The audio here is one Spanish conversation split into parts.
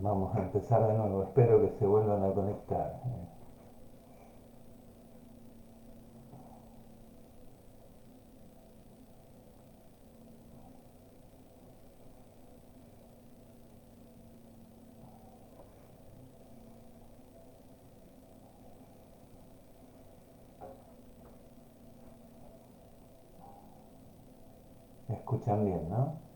Vamos a empezar de nuevo. Espero que se vuelvan a conectar. ¿Me escuchan bien, no?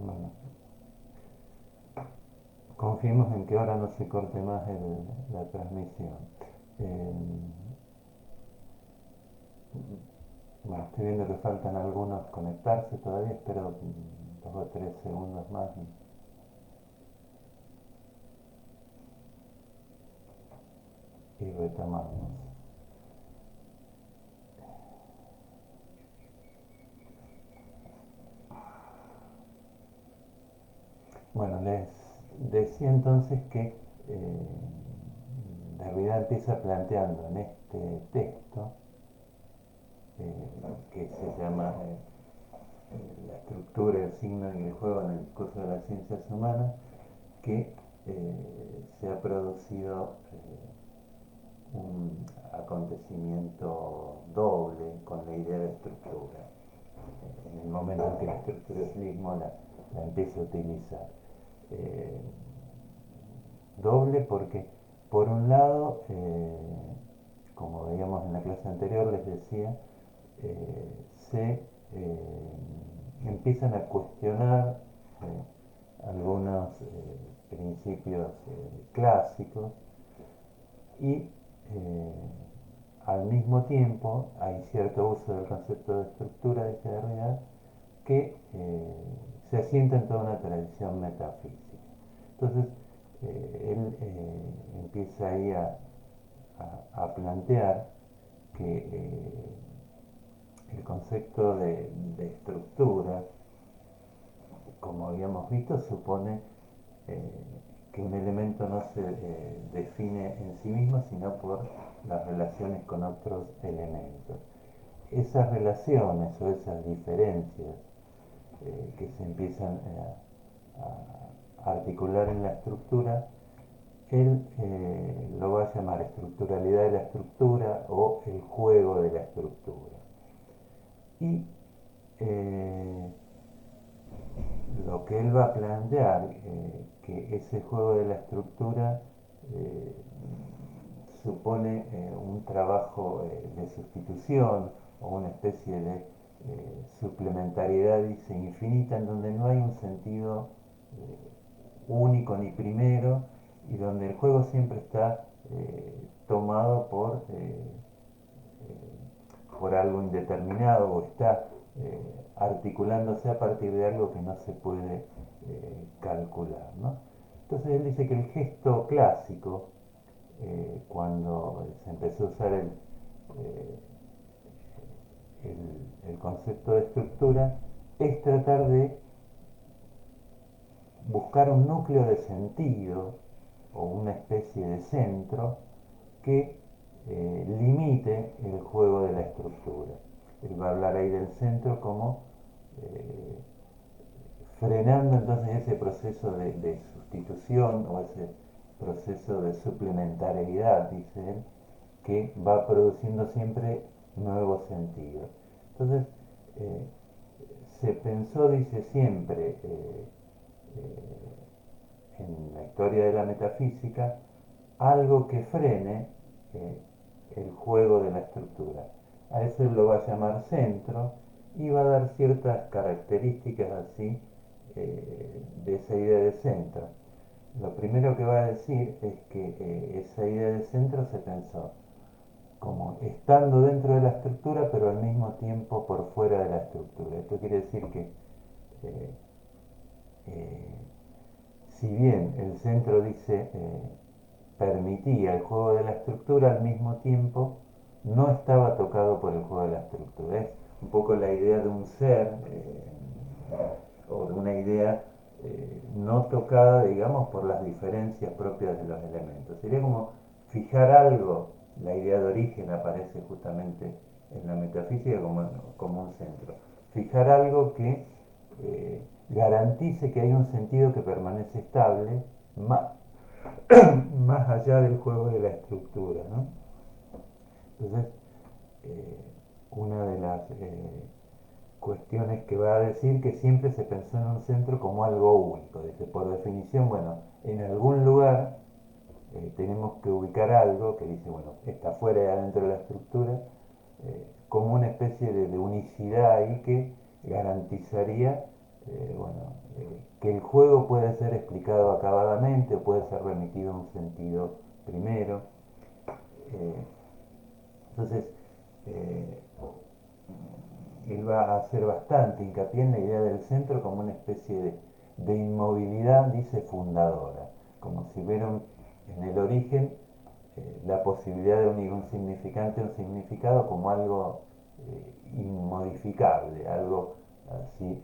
Bueno, confiemos en que ahora no se corte más la transmisión. Eh, bueno, estoy viendo que faltan algunos conectarse todavía. Espero 2 o 3 segundos más y retomamos. Bueno, les decía entonces que Derrida empieza planteando en este texto, que se llama La estructura, el signo y el juego en el curso de las ciencias humanas, que se ha producido un acontecimiento doble con la idea de estructura, en el momento en que el estructuralismo la empieza a utilizar. Eh, Doble porque, por un lado, como veíamos en la clase anterior, les decía, se empiezan a cuestionar algunos principios clásicos y al mismo tiempo hay cierto uso del concepto de estructura de Derrida que se asienta en toda una tradición metafísica. Entonces, él empieza ahí a plantear que el concepto de estructura, como habíamos visto, supone eh, que un elemento no se define en sí mismo, sino por las relaciones con otros elementos. Esas relaciones o esas diferencias que se empiezan a articular en la estructura, él lo va a llamar estructuralidad de la estructura o el juego de la estructura. Y lo que él va a plantear, que ese juego de la estructura eh, supone un trabajo de sustitución o una especie de suplementariedad, dice, infinita, en donde no hay un sentido único ni primero y donde el juego siempre está tomado por algo indeterminado o está articulándose a partir de algo que no se puede calcular, ¿no? Entonces él dice que el gesto clásico, cuando se empezó a usar eh, el concepto de estructura, es tratar de buscar un núcleo de sentido o una especie de centro que limite el juego de la estructura. Él va a hablar ahí del centro como eh, frenando entonces ese proceso de sustitución o ese proceso de suplementariedad, dice él, que va produciendo siempre nuevos sentidos. Entonces, eh, se pensó, dice siempre, en la historia de la metafísica, algo que frene eh, el juego de la estructura. A eso lo va a llamar centro y va a dar ciertas características así de esa idea de centro. Lo primero que va a decir es que esa idea de centro se pensó como estando dentro de la estructura, pero al mismo tiempo por fuera de la estructura. Esto quiere decir que eh, eh, si bien el centro dice permitía el juego de la estructura, al mismo tiempo no estaba tocado por el juego de la estructura. Es un poco la idea de un ser o de una idea no tocada, digamos, por las diferencias propias de los elementos. Sería como fijar algo. La idea de origen aparece justamente en la metafísica como un centro. Fijar algo que garantice que hay un sentido que permanece estable más, más allá del juego de la estructura, ¿no? Entonces, eh, una de las cuestiones que va a decir que siempre se pensó en un centro como algo único. Dice, por definición, bueno, en algún lugar tenemos que ubicar algo que dice, bueno, está fuera y adentro de la estructura, como una especie de unicidad ahí que garantizaría bueno, que el juego puede ser explicado acabadamente o puede ser remitido a un sentido primero. Eh, entonces, eh, él va a hacer bastante hincapié en la idea del centro como una especie de inmovilidad, dice, fundadora, como si vieron en el origen la posibilidad de unir un significante a un significado como algo inmodificable, algo así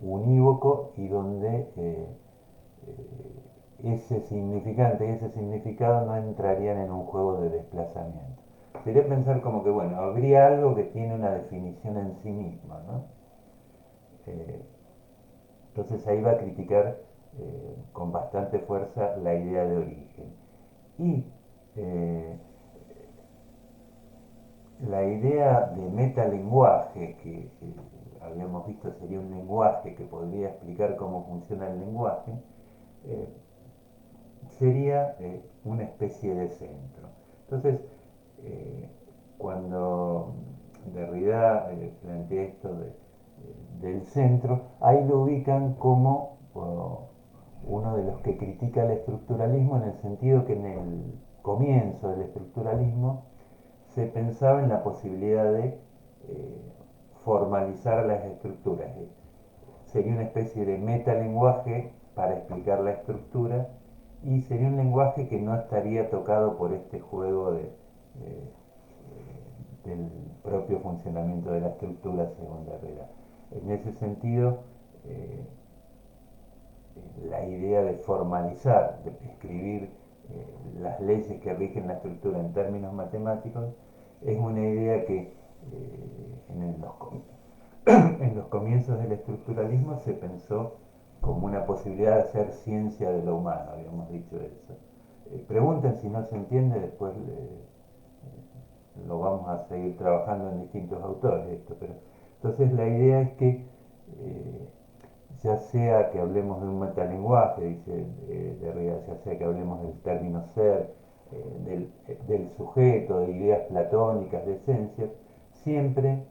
unívoco y donde ese significante y ese significado no entrarían en un juego de desplazamiento. Sería pensar como que, bueno, habría algo que tiene una definición en sí mismo, ¿no? Eh, entonces ahí va a criticar con bastante fuerza la idea de origen. Y eh, la idea de metalenguaje, que habíamos visto sería un lenguaje que podría explicar cómo funciona el lenguaje, eh, sería una especie de centro. Entonces, eh, cuando Derrida plantea esto del centro, ahí lo ubican como uno de los que critica el estructuralismo en el sentido que en el comienzo del estructuralismo se pensaba en la posibilidad de formalizar las estructuras. Sería una especie de metalenguaje para explicar la estructura y sería un lenguaje que no estaría tocado por este juego del propio funcionamiento de la estructura según Derrida. En ese sentido, eh, la idea de formalizar, de escribir las leyes que rigen la estructura en términos matemáticos, es una idea que en los comienzos del estructuralismo se pensó como una posibilidad de hacer ciencia de lo humano, habíamos dicho eso. Pregunten si no se entiende, después lo vamos a seguir trabajando en distintos autores esto, pero entonces la idea es que ya sea que hablemos de un metalenguaje, dice Derrida, ya sea que hablemos del término ser, del sujeto, de ideas platónicas, de esencias, siempre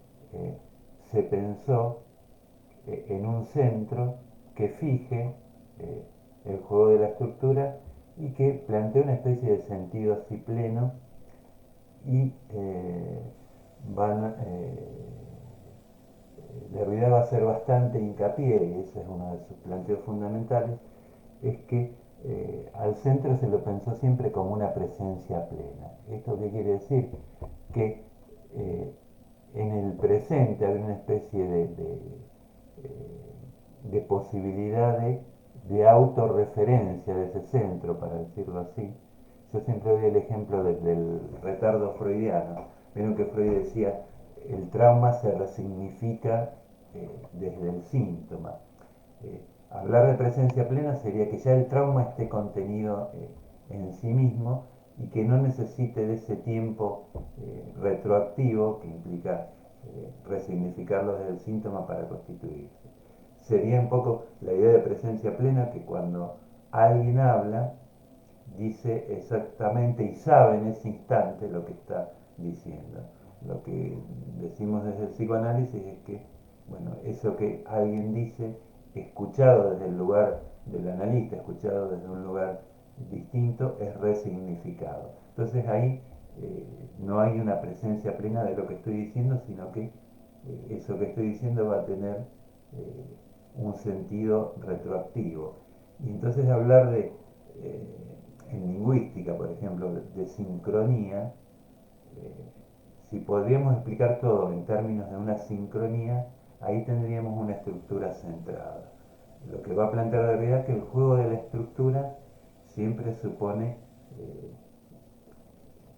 se pensó en un centro que fije el juego de la estructura y que plantea una especie de sentido así pleno y van Derrida va a hacer bastante hincapié, y ese es uno de sus planteos fundamentales, es que al centro se lo pensó siempre como una presencia plena. ¿Esto qué quiere decir? Que eh, en el presente hay una especie de posibilidad de autorreferencia de ese centro, para decirlo así. Yo siempre doy el ejemplo del retardo freudiano. Vieron que Freud decía, el trauma se resignifica desde el síntoma. Hablar de presencia plena sería que ya el trauma esté contenido en sí mismo y que no necesite de ese tiempo retroactivo que implica resignificarlo desde el síntoma para constituirse. Sería un poco la idea de presencia plena que cuando alguien habla dice exactamente y sabe en ese instante lo que está diciendo. Lo que decimos desde el psicoanálisis es que, bueno, eso que alguien dice, escuchado desde el lugar del analista, escuchado desde un lugar distinto, es resignificado. Entonces ahí no hay una presencia plena de lo que estoy diciendo, sino que eso que estoy diciendo va a tener un sentido retroactivo. Y entonces hablar eh, en lingüística, por ejemplo, de sincronía, eh, si podríamos explicar todo en términos de una sincronía, ahí tendríamos una estructura centrada. Lo que va a plantear de realidad es que el juego de la estructura siempre supone eh,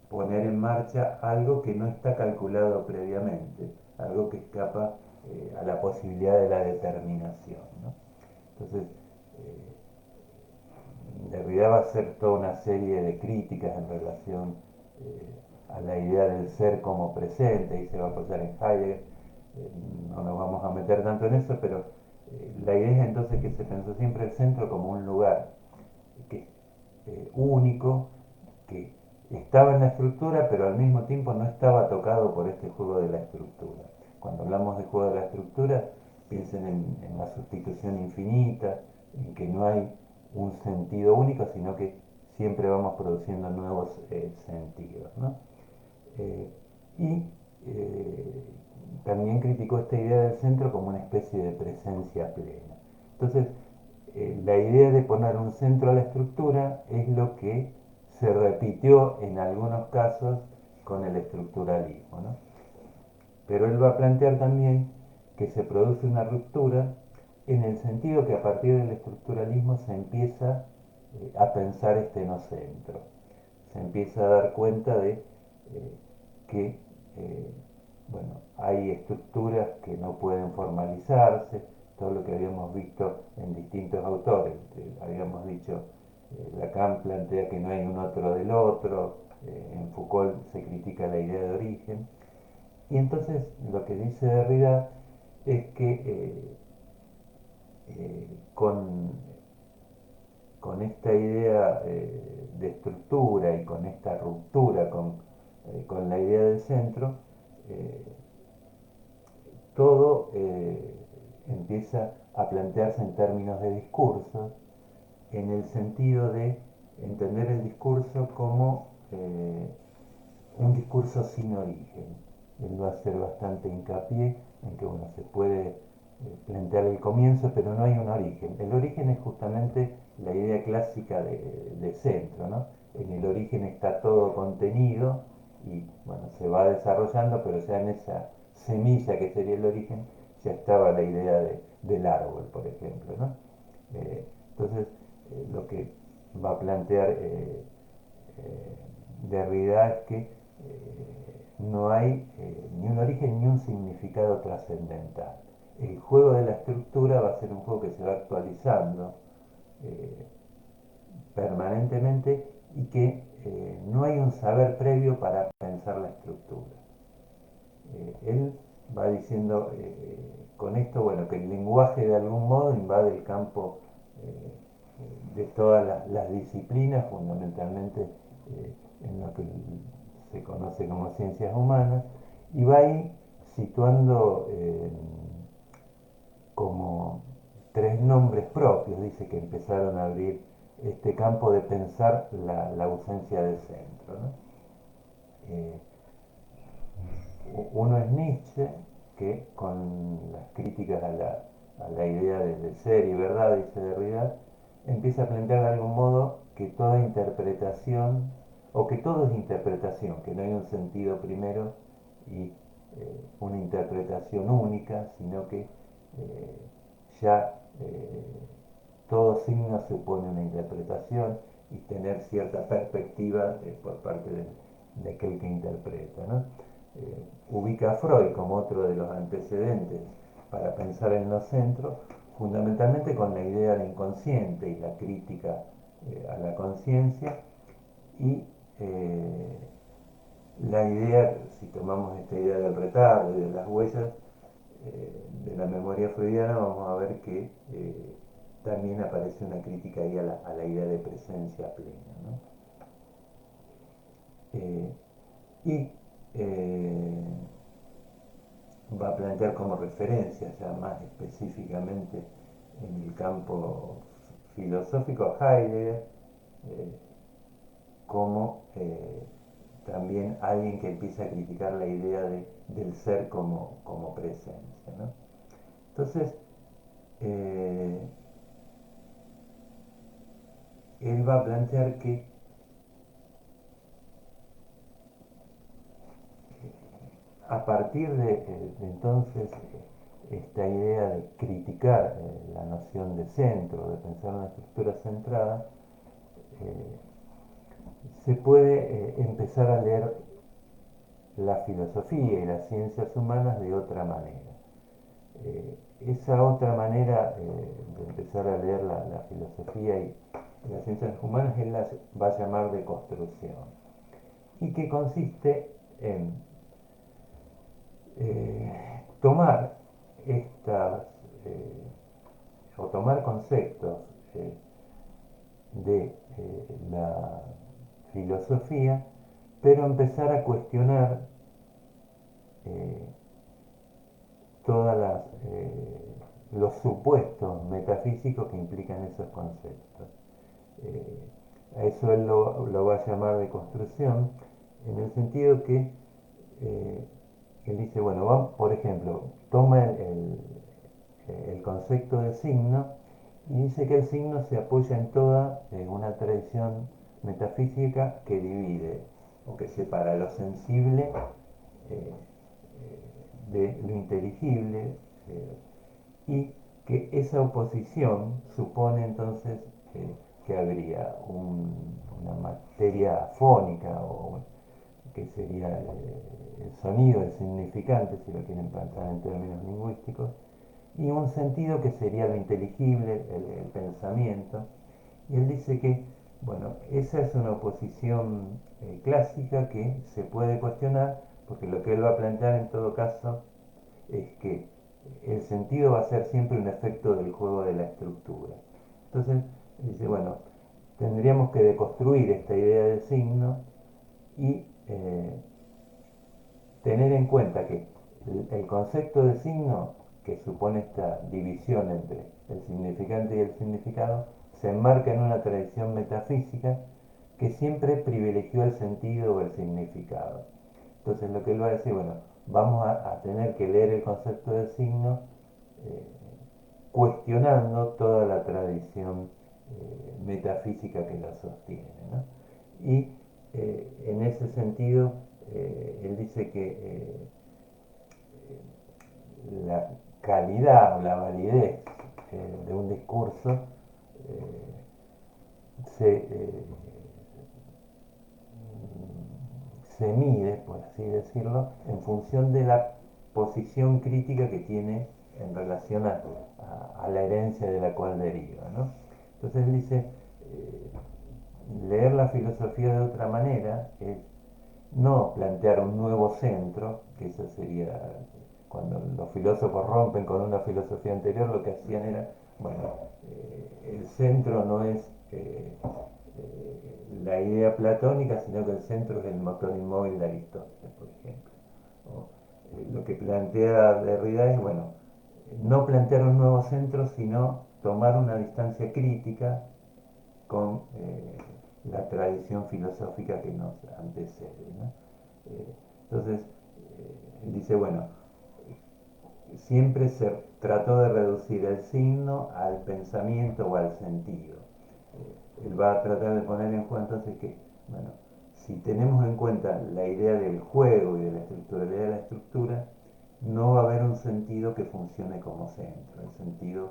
poner en marcha algo que no está calculado previamente, algo que escapa a la posibilidad de la determinación, ¿no? Entonces, Derrida va a hacer toda una serie de críticas en relación a la idea del ser como presente, y se va a apoyar en Heidegger. No nos vamos a meter tanto en eso, pero la idea es entonces que se pensó siempre el centro como un lugar que único, que estaba en la estructura, pero al mismo tiempo no estaba tocado por este juego de la estructura. Cuando hablamos de juego de la estructura, piensen en la sustitución infinita, en que no hay un sentido único, sino que siempre vamos produciendo nuevos sentidos, ¿no? Eh, y eh, también criticó esta idea del centro como una especie de presencia plena. Entonces, la idea de poner un centro a la estructura es lo que se repitió en algunos casos con el estructuralismo, ¿no? Pero él va a plantear también que se produce una ruptura en el sentido que a partir del estructuralismo se empieza a pensar este no centro. Se empieza a dar cuenta de que eh, bueno, hay estructuras que no pueden formalizarse, todo lo que habíamos visto en distintos autores. Habíamos dicho, Lacan plantea que no hay un otro del otro, en Foucault se critica la idea de origen, y entonces lo que dice Derrida es que con esta idea de estructura y con esta ruptura con la idea del centro, eh, todo empieza a plantearse en términos de discursos, en el sentido de entender el discurso como un discurso sin origen. Él va a hacer bastante hincapié en que bueno, se puede plantear el comienzo, pero no hay un origen. El origen es justamente la idea clásica de centro, ¿no? En el origen está todo contenido y bueno, se va desarrollando, pero ya en esa semilla que sería el origen ya estaba la idea del árbol, por ejemplo, ¿no? Entonces, lo que va a plantear Derrida es que no hay ni un origen ni un significado trascendental. El juego de la estructura va a ser un juego que se va actualizando eh, permanentemente y que no hay un saber previo para pensar la estructura. Él va diciendo con esto, bueno, que el lenguaje de algún modo invade el campo de todas las disciplinas, fundamentalmente en lo que se conoce como ciencias humanas, y va ahí situando como tres nombres propios, dice que empezaron a abrir este campo de pensar la ausencia de centro, ¿no? Eh, Uno es Nietzsche, que con las críticas a la idea de ser y verdad, dice Derrida, empieza a plantear de algún modo que toda interpretación, o que todo es interpretación, que no hay un sentido primero y una interpretación única, sino que ya todo signo supone una interpretación y tener cierta perspectiva por parte de aquel que interpreta, ¿no? Ubica a Freud como otro de los antecedentes para pensar en los centros, fundamentalmente con la idea del inconsciente y la crítica a la conciencia, y la idea, si tomamos esta idea del retardo y de las huellas de la memoria freudiana, vamos a ver que también aparece una crítica ahí a la idea de presencia plena, ¿no? Y va a plantear como referencia, ya más específicamente en el campo filosófico, a Heidegger como también alguien que empieza a criticar la idea del ser como presencia, ¿no? Entonces, él va a plantear que a partir de entonces esta idea de criticar la noción de centro, de pensar una estructura centrada, eh, se puede empezar a leer la filosofía y las ciencias humanas de otra manera. Esa otra manera de empezar a leer la filosofía y las ciencias humanas él las va a llamar de construcción, y que consiste en tomar estas o tomar conceptos de la filosofía, pero empezar a cuestionar eh, todas los supuestos metafísicos que implican esos conceptos. Eh, a eso él lo va a llamar de construcción, en el sentido que eh, él dice, bueno, por ejemplo, toma el concepto de signo y dice que el signo se apoya en toda una tradición metafísica que divide o que separa lo sensible eh, de lo inteligible, y que esa oposición supone entonces que habría una materia fónica, o que sería el sonido, el significante, si lo quieren plantear en términos lingüísticos, y un sentido que sería lo inteligible, el pensamiento. Y él dice que, bueno, esa es una oposición clásica que se puede cuestionar, porque lo que él va a plantear en todo caso es que el sentido va a ser siempre un efecto del juego de la estructura. Entonces, dice, bueno, tendríamos que deconstruir esta idea del signo y tener en cuenta que el concepto de signo, que supone esta división entre el significante y el significado, se enmarca en una tradición metafísica que siempre privilegió el sentido o el significado. Entonces lo que él va a decir, bueno, vamos a tener que leer el concepto de signo eh, cuestionando toda la tradición metafísica que la sostiene, ¿no? Y en ese sentido, él dice que la calidad o la validez de un discurso se, se mide, por así decirlo, en función de la posición crítica que tiene en relación a la herencia de la cual deriva, ¿no? Entonces él dice, leer la filosofía de otra manera es no plantear un nuevo centro, que eso sería cuando los filósofos rompen con una filosofía anterior, lo que hacían era, bueno, el centro no es la idea platónica, sino que el centro es el motor inmóvil de Aristóteles, por ejemplo. O, lo que plantea Derrida es, bueno, no plantear un nuevo centro, sino tomar una distancia crítica con la tradición filosófica que nos antecede, ¿no? Entonces, él dice, bueno, siempre se trató de reducir el signo al pensamiento o al sentido. Él va a tratar de poner en cuenta entonces que, bueno, si tenemos en cuenta la idea del juego y de la estructuralidad de la estructura, no va a haber un sentido que funcione como centro. El sentido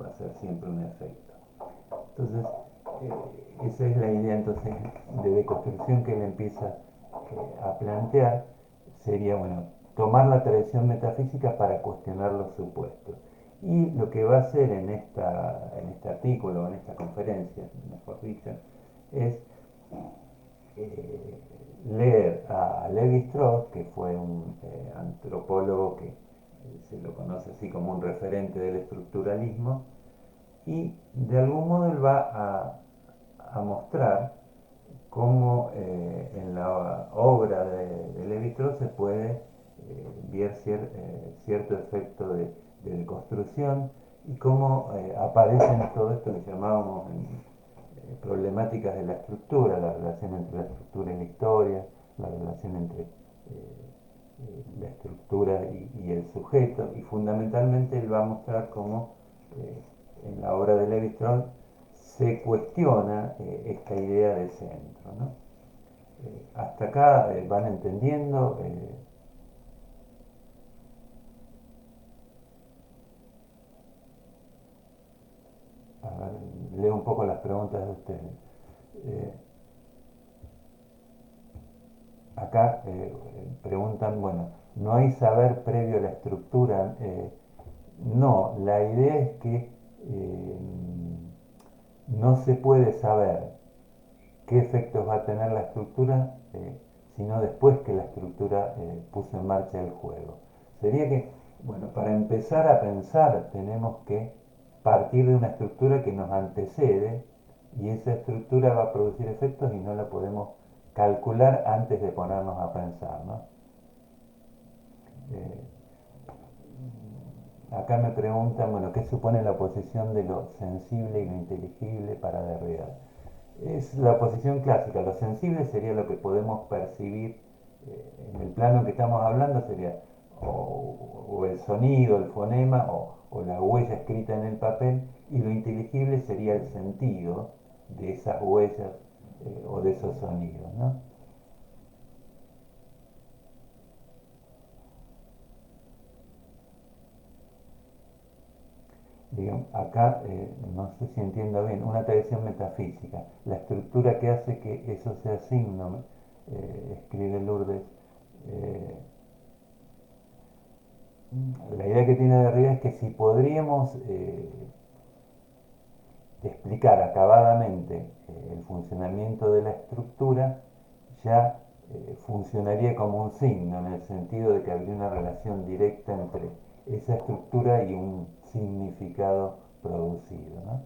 va a ser siempre un efecto. Entonces, esa es la idea entonces de deconstrucción que él empieza a plantear. Sería, bueno, tomar la tradición metafísica para cuestionar los supuestos. Y lo que va a hacer en este artículo, en esta conferencia, mejor dicho, es leer a Levi Strauss, que fue un antropólogo que se lo conoce así como un referente del estructuralismo, y de algún modo él va a mostrar cómo en la obra de Levi Strauss se puede ver cierto efecto de deconstrucción, y cómo aparecen todo esto que llamábamos problemáticas de la estructura, la relación entre la estructura y la historia, la relación entre la estructura y el sujeto, y fundamentalmente él va a mostrar cómo en la obra de Levi-Strauss se cuestiona esta idea de centro, ¿no? Hasta acá van entendiendo. A ver, leo un poco las preguntas de ustedes. Eh, Acá preguntan, bueno, ¿no hay saber previo a la estructura? No, la idea es que no se puede saber qué efectos va a tener la estructura, sino después que la estructura puso en marcha el juego. Sería que, bueno, para empezar a pensar tenemos que partir de una estructura que nos antecede y esa estructura va a producir efectos y no la podemos calcular antes de ponernos a pensar, ¿no? Eh, Acá me preguntan, bueno, ¿qué supone la oposición de lo sensible y lo inteligible para Derrida? Es la oposición clásica. Lo sensible sería lo que podemos percibir en el plano que estamos hablando, sería o el sonido, el fonema o la huella escrita en el papel, y lo inteligible sería el sentido de esas huellas o de esos sonidos, ¿no? Digamos, acá, no sé si entiendo bien, una tradición metafísica, la estructura que hace que eso sea signo, escribe Lourdes. eh, la idea que tiene Derrida es que si podríamos explicar acabadamente el funcionamiento de la estructura, ya funcionaría como un signo, en el sentido de que habría una relación directa entre esa estructura y un significado producido, ¿no?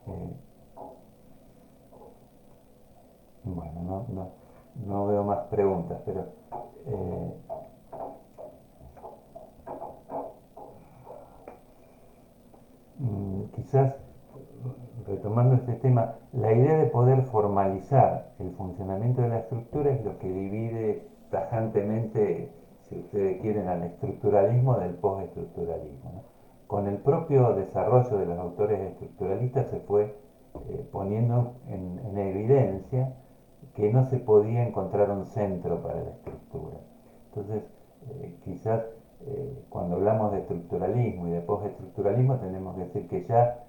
Eh, bueno, no veo más preguntas, pero eh, quizás retomando este tema, la idea de poder formalizar el funcionamiento de la estructura es lo que divide tajantemente, si ustedes quieren, al estructuralismo del postestructuralismo, ¿no? Con el propio desarrollo de los autores estructuralistas se fue poniendo en evidencia que no se podía encontrar un centro para la estructura. Entonces, quizás cuando hablamos de estructuralismo y de postestructuralismo tenemos que decir que ya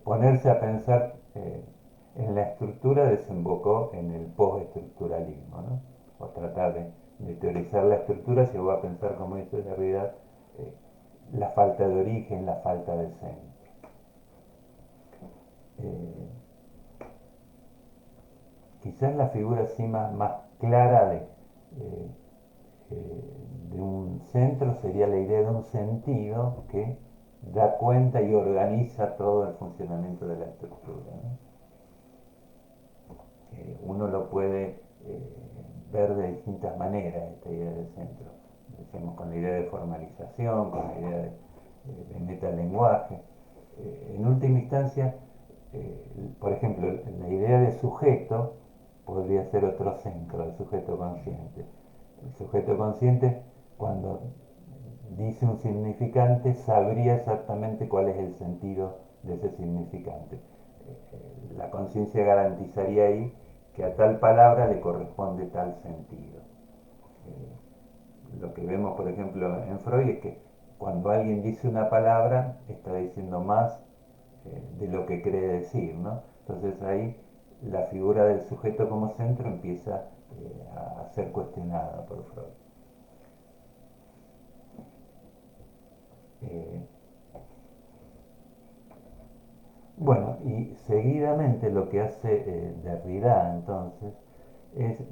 ponerse a pensar en la estructura desembocó en el postestructuralismo, ¿no? O tratar de teorizar la estructura llegó a pensar, como dice Derrida, eh, la falta de origen, la falta de centro. Eh, Quizás la figura así más clara de un centro sería la idea de un sentido que da cuenta y organiza todo el funcionamiento de la estructura, ¿no? Uno lo puede ver de distintas maneras, esta idea del centro. Decimos con la idea de formalización, con la idea de metalenguaje. En última instancia, por ejemplo, la idea de sujeto podría ser otro centro, el sujeto consciente. El sujeto consciente, cuando dice un significante, sabría exactamente cuál es el sentido de ese significante. La conciencia garantizaría ahí que a tal palabra le corresponde tal sentido. Lo que vemos, por ejemplo, en Freud es que cuando alguien dice una palabra, está diciendo más de lo que cree decir, ¿no? Entonces ahí la figura del sujeto como centro empieza a ser cuestionada por Freud. Eh, bueno, y seguidamente lo que hace Derrida entonces es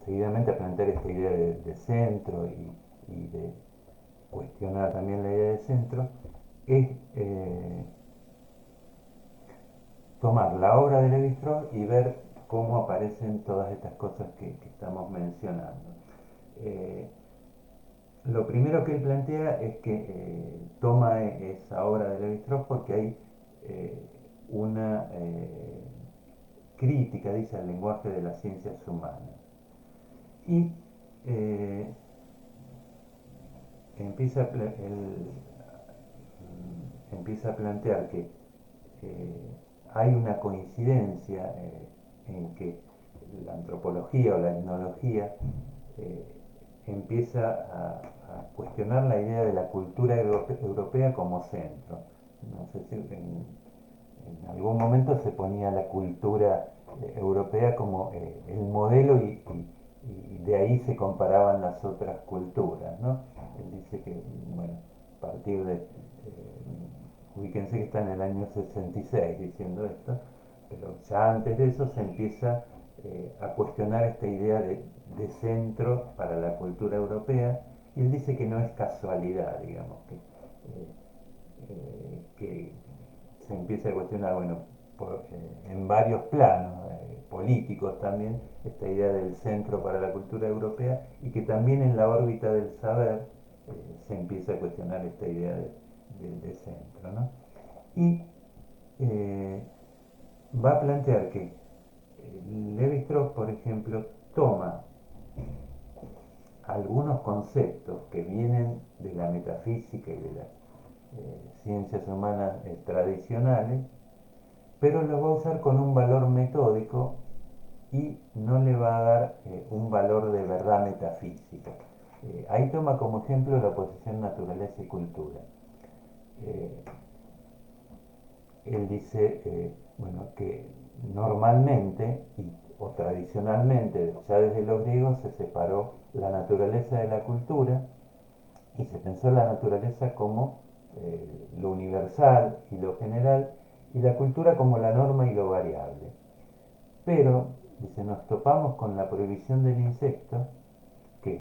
seguidamente plantear esta idea de centro y de cuestionar también la idea de centro, es tomar la obra de Levi-Strauss y ver cómo aparecen todas estas cosas que estamos mencionando. Eh, lo primero que él plantea es que toma esa obra de Levi-Strauss porque hay una crítica, dice, al lenguaje de las ciencias humanas. Y empieza, empieza a plantear que hay una coincidencia en que la antropología o la etnología eh, empieza a cuestionar la idea de la cultura europea como centro. No sé si en algún momento se ponía la cultura europea como el modelo y de ahí se comparaban las otras culturas, ¿no? Él dice que, bueno, a partir de, ubíquense que está en el año 66 diciendo esto, pero ya antes de eso se empieza a cuestionar esta idea de centro para la cultura europea, y él dice que no es casualidad, digamos, que se empieza a cuestionar, bueno, en varios planos, políticos también, esta idea del centro para la cultura europea, y que también en la órbita del saber se empieza a cuestionar esta idea de centro, ¿no? Y eh, va a plantear que Levi-Strauss, por ejemplo, toma algunos conceptos que vienen de la metafísica y de las ciencias humanas tradicionales, pero los va a usar con un valor metódico y no le va a dar un valor de verdad metafísica. Ahí toma como ejemplo la oposición naturaleza y cultura. Eh, Él dice, bueno, que normalmente o tradicionalmente, ya desde los griegos, se separó la naturaleza de la cultura y se pensó la naturaleza como lo universal y lo general, y la cultura como la norma y lo variable. Pero, dice, nos topamos con la prohibición del insecto, que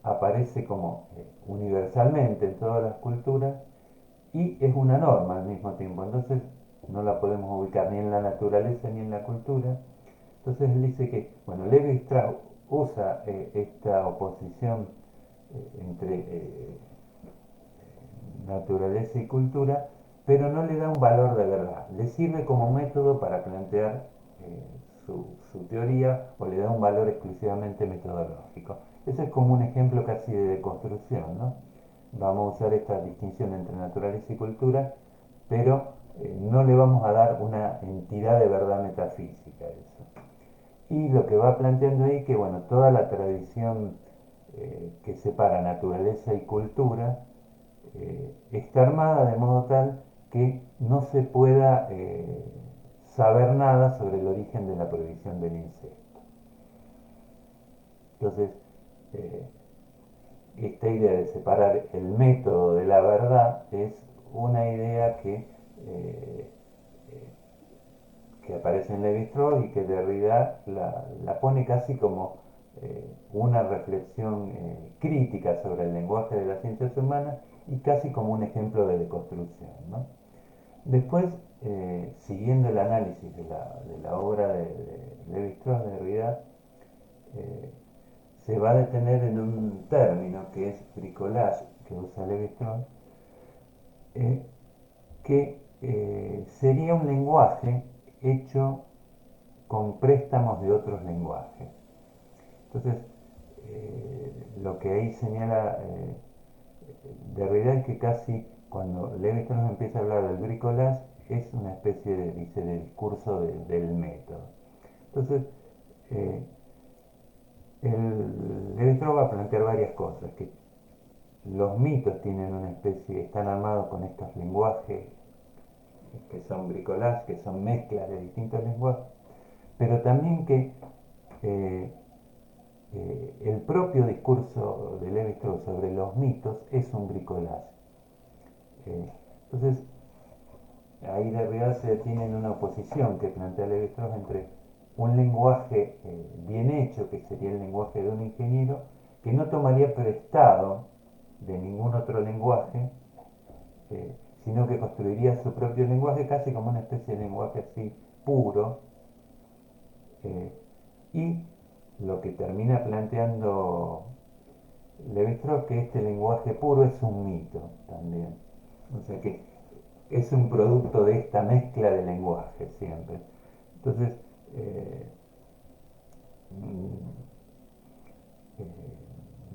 aparece como universalmente en todas las culturas y es una norma al mismo tiempo. Entonces no la podemos ubicar ni en la naturaleza ni en la cultura. Entonces él dice que, bueno, Levi Strauss usa esta oposición entre naturaleza y cultura, pero no le da un valor de verdad. Le sirve como método para plantear su teoría, o le da un valor exclusivamente metodológico. Ese es como un ejemplo casi de deconstrucción, ¿no? Vamos a usar esta distinción entre naturaleza y cultura, pero no le vamos a dar una entidad de verdad metafísica a eso. Y lo que va planteando ahí que, bueno, toda la tradición que separa naturaleza y cultura está armada de modo tal que no se pueda saber nada sobre el origen de la prohibición del insecto. Entonces, eh, esta idea de separar el método de la verdad es una idea que aparece en Levi-Strauss y que Derrida la pone casi como una reflexión crítica sobre el lenguaje de las ciencias humanas y casi como un ejemplo de deconstrucción, ¿no? Después, siguiendo el análisis de la obra de Levi-Strauss, de Derrida, eh, se va a detener en un término que es bricolage, que usa Levi-Strauss, eh, que sería un lenguaje hecho con préstamos de otros lenguajes. Entonces, lo que ahí señala Derrida es que casi cuando Levi-Strauss empieza a hablar del bricolage es una especie de, dice, de discurso del método. Entonces, eh, Levi-Strauss va a plantear varias cosas, que los mitos tienen una especie, están armados con estos lenguajes que son bricolage, que son mezclas de distintos lenguajes, pero también que eh, el propio discurso de Levi-Strauss sobre los mitos es un bricolage. Entonces, ahí de realidad se detiene en una oposición que plantea Levi-Strauss entre un lenguaje bien hecho, que sería el lenguaje de un ingeniero, que no tomaría prestado de ningún otro lenguaje, sino que construiría su propio lenguaje casi como una especie de lenguaje así puro, eh, y lo que termina planteando Levi-Strauss, que este lenguaje puro es un mito también. O sea que es un producto de esta mezcla de lenguajes siempre. Entonces, eh, mm,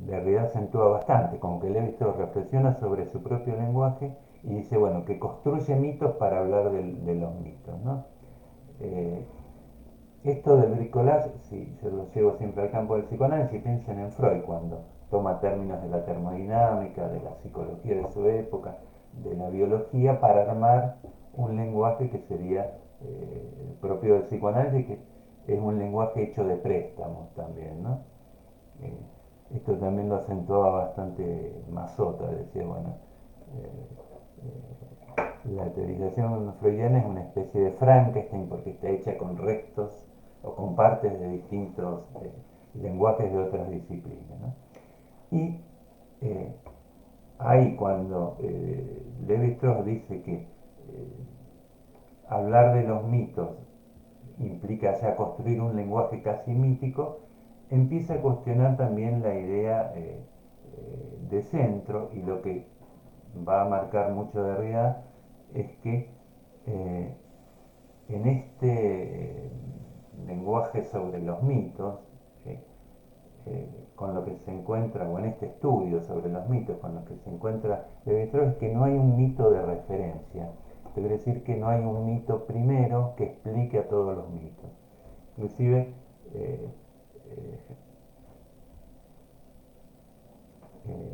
Derrida acentúa bastante, como que Lévi-Strauss reflexiona sobre su propio lenguaje y dice, bueno, que construye mitos para hablar de los mitos, ¿no? Eh, Esto del bricolage, sí, yo lo llevo siempre al campo del psicoanálisis, piensen en Freud cuando toma términos de la termodinámica, de la psicología de su época, de la biología, para armar un lenguaje que sería propio del psicoanálisis, que es un lenguaje hecho de préstamos también, ¿no? Eh, Esto también lo acentuaba bastante Mazota, decía, bueno, la teorización freudiana es una especie de Frankenstein porque está hecha con restos o con partes de distintos lenguajes de otras disciplinas, ¿no? Y eh, ahí cuando Lévi-Strauss dice que hablar de los mitos implica ya construir un lenguaje casi mítico, empieza a cuestionar también la idea de centro, y lo que va a marcar mucho Derrida es que eh, en este lenguaje sobre los mitos, eh, con lo que se encuentra, o en este estudio sobre los mitos, con lo que se encuentra Levi-Strauss, es que no hay un mito de referencia. Esto quiere decir que no hay un mito primero que explique a todos los mitos. Inclusive, eh, eh,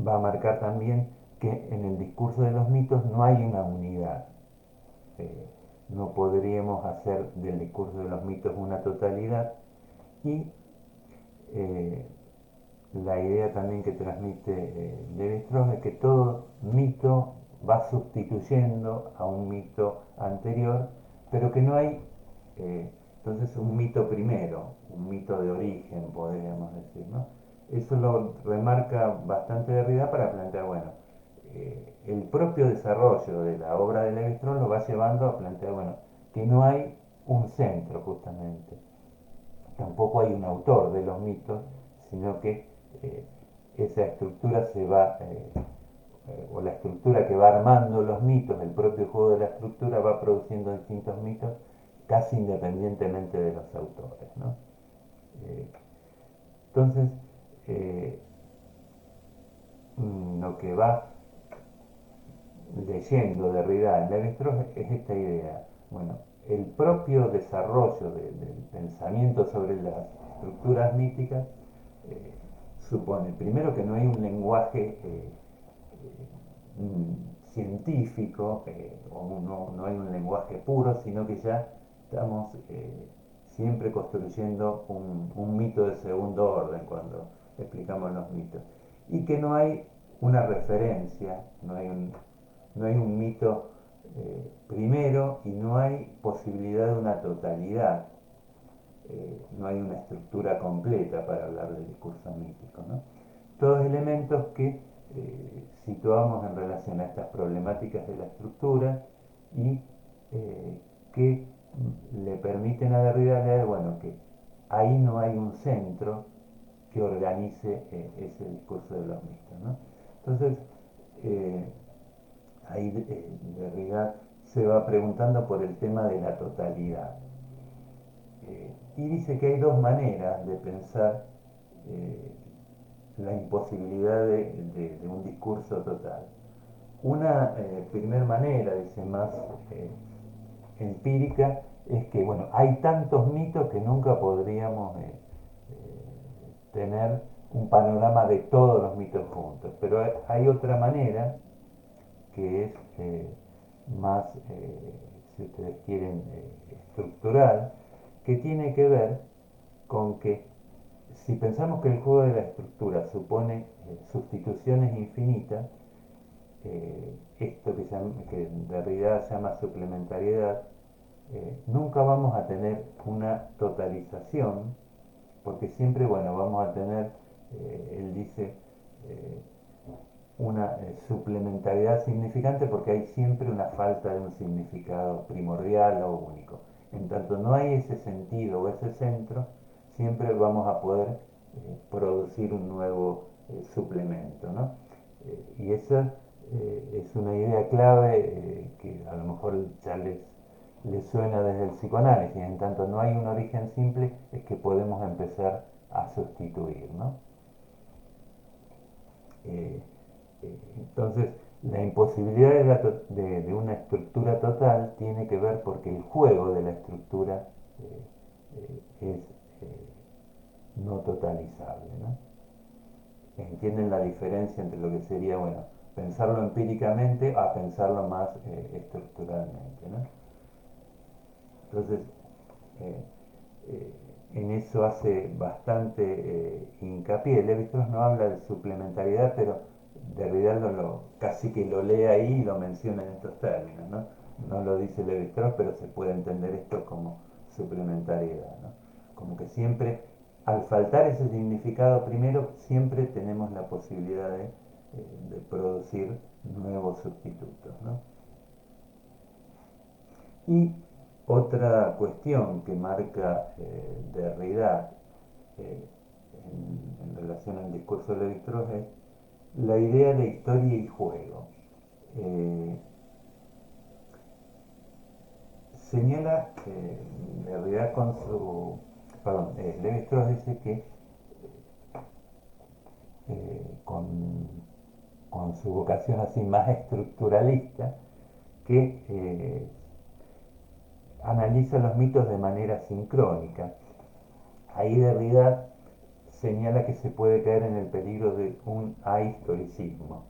va a marcar también que en el discurso de los mitos no hay una unidad. Eh, no podríamos hacer del discurso de los mitos una totalidad, y eh, la idea también que transmite Levi-Strauss es que todo mito va sustituyendo a un mito anterior, pero que no hay entonces un mito primero, un mito de origen, podríamos decir, ¿no? Eso lo remarca bastante Derrida para plantear, bueno, el propio desarrollo de la obra de Levi-Strauss lo va llevando a plantear, bueno, que no hay un centro justamente, tampoco hay un autor de los mitos, sino que eh, esa estructura se va, o la estructura que va armando los mitos, el propio juego de la estructura va produciendo distintos mitos casi independientemente de los autores, ¿no? Eh, entonces, eh, lo que va leyendo Derrida en Levi-Strauss es esta idea. Bueno, el propio desarrollo del pensamiento sobre las estructuras míticas eh, supone, primero, que no hay un lenguaje científico, o no hay un lenguaje puro, sino que ya estamos siempre construyendo un mito de segundo orden cuando explicamos los mitos. Y que no hay una referencia, no hay un mito primero, y no hay posibilidad de una totalidad, no hay una estructura completa para hablar del discurso mítico, ¿no? Todos elementos que situamos en relación a estas problemáticas de la estructura, y que le permiten a Derrida leer, bueno, que ahí no hay un centro que organice ese discurso de los mitos, ¿no? Entonces, eh, ahí Derrida se va preguntando por el tema de la totalidad. Y dice que hay dos maneras de pensar eh, la imposibilidad de un discurso total. Una primer manera, dice, más empírica, es que, bueno, hay tantos mitos que nunca podríamos tener un panorama de todos los mitos juntos. Pero hay otra manera que es más, si ustedes quieren, estructural, que tiene que ver con que si pensamos que el juego de la estructura supone sustituciones infinitas, esto que Derrida llama suplementariedad, nunca vamos a tener una totalización, porque siempre, bueno, vamos a tener, él dice, eh, una suplementariedad significante, porque hay siempre una falta de un significado primordial o único. En tanto no hay ese sentido o ese centro, siempre vamos a poder producir un nuevo suplemento, ¿no? Y esa es una idea clave que a lo mejor ya les le suena desde el psicoanálisis. En tanto no hay un origen simple, es que podemos empezar a sustituir, ¿no? Eh, entonces, la imposibilidad de una estructura total tiene que ver porque el juego de la estructura es no totalizable, ¿no? Entienden la diferencia entre lo que sería, bueno, pensarlo empíricamente a pensarlo más estructuralmente, ¿no? Entonces, eh, eh, en eso hace bastante hincapié. Levi-Strauss no habla de suplementariedad, pero Derrida casi que lo lee ahí y lo menciona en estos términos, ¿no? No lo dice Levi-Strauss, pero se puede entender esto como suplementariedad, ¿no? Como que siempre, al faltar ese significado primero, siempre tenemos la posibilidad de producir nuevos sustitutos, ¿no? Y otra cuestión que marca Derrida eh, en relación al discurso de Levi-Strauss es la idea de historia y juego. Eh, Señala Derrida con su... Perdón, Levi-Strauss dice que con su vocación así más estructuralista, que analiza los mitos de manera sincrónica. Ahí Derrida señala que se puede caer en el peligro de un ahistoricismo,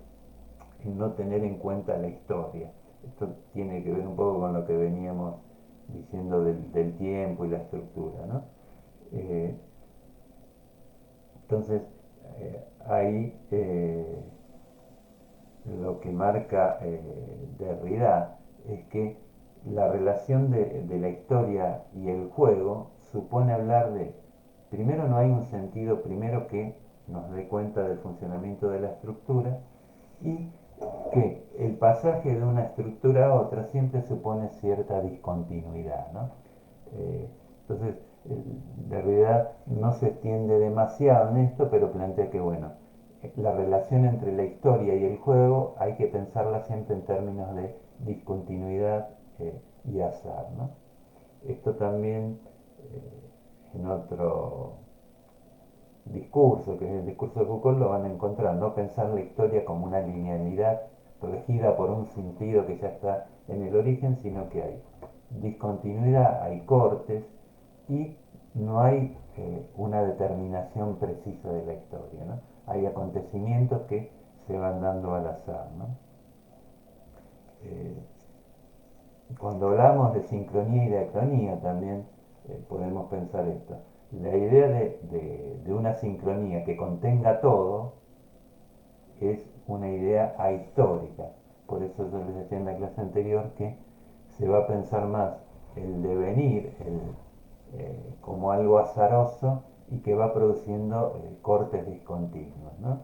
en no tener en cuenta la historia. Esto tiene que ver un poco con lo que veníamos diciendo del tiempo y la estructura, ¿no? Eh, entonces, ahí lo que marca Derrida es que la relación de la historia y el juego supone hablar de, primero no hay un sentido primero que nos dé cuenta del funcionamiento de la estructura, y que el pasaje de una estructura a otra siempre supone cierta discontinuidad, ¿no? Entonces, Derrida no se extiende demasiado en esto, pero plantea que, bueno, la relación entre la historia y el juego hay que pensarla siempre en términos de discontinuidad y azar, ¿no? Esto también en otro discurso, que es el discurso de Foucault, lo van a encontrar, no pensar la historia como una linealidad regida por un sentido que ya está en el origen, sino que hay discontinuidad, hay cortes y no hay una determinación precisa de la historia, ¿no? Hay acontecimientos que se van dando al azar, ¿no? Eh, Cuando hablamos de sincronía y de acronía también podemos pensar esto. La idea de una sincronía que contenga todo es una idea ahistórica. Por eso yo les decía en la clase anterior que se va a pensar más el devenir como algo azaroso y que va produciendo cortes discontinuos, ¿no?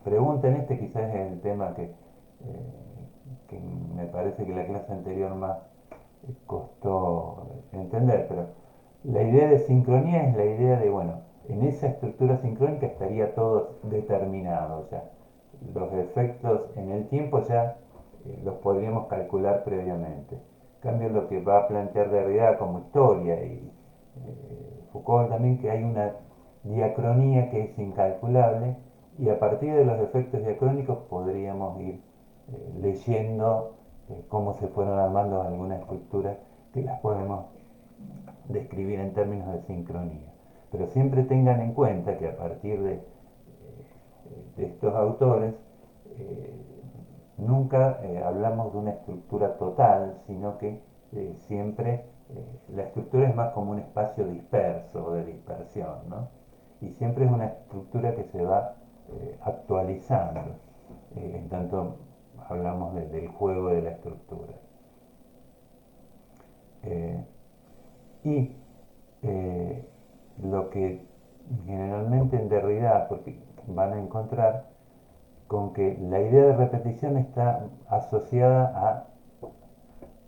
Pregunten este, quizás es el tema que me parece que la clase anterior más costó entender, pero la idea de sincronía es la idea de, bueno, en esa estructura sincrónica estaría todo determinado ya. Los efectos en el tiempo ya los podríamos calcular previamente. En cambio, lo que va a plantear Derrida como historia y Foucault también, que hay una diacronía que es incalculable y a partir de los efectos diacrónicos podríamos ir leyendo cómo se fueron armando algunas estructuras que las podemos describir en términos de sincronía. Pero siempre tengan en cuenta que a partir de estos autores eh, nunca hablamos de una estructura total, sino que siempre la estructura es más como un espacio disperso o de dispersión, ¿no? Y siempre es una estructura que se va actualizando, en tanto hablamos del juego de la estructura. Eh, y eh, lo que generalmente en Derrida, porque van a encontrar con que la idea de repetición está asociada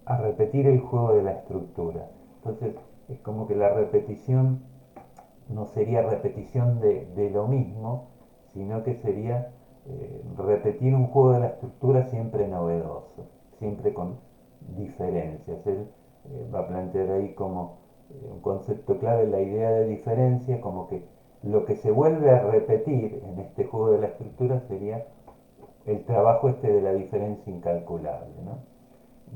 a repetir el juego de la estructura. Entonces es como que la repetición no sería repetición de lo mismo, sino que sería repetir un juego de la estructura siempre novedoso, siempre con diferencias. Él va a plantear ahí como un concepto clave la idea de diferencia, como que lo que se vuelve a repetir en este juego de la estructura sería el trabajo este de la diferencia incalculable, ¿no?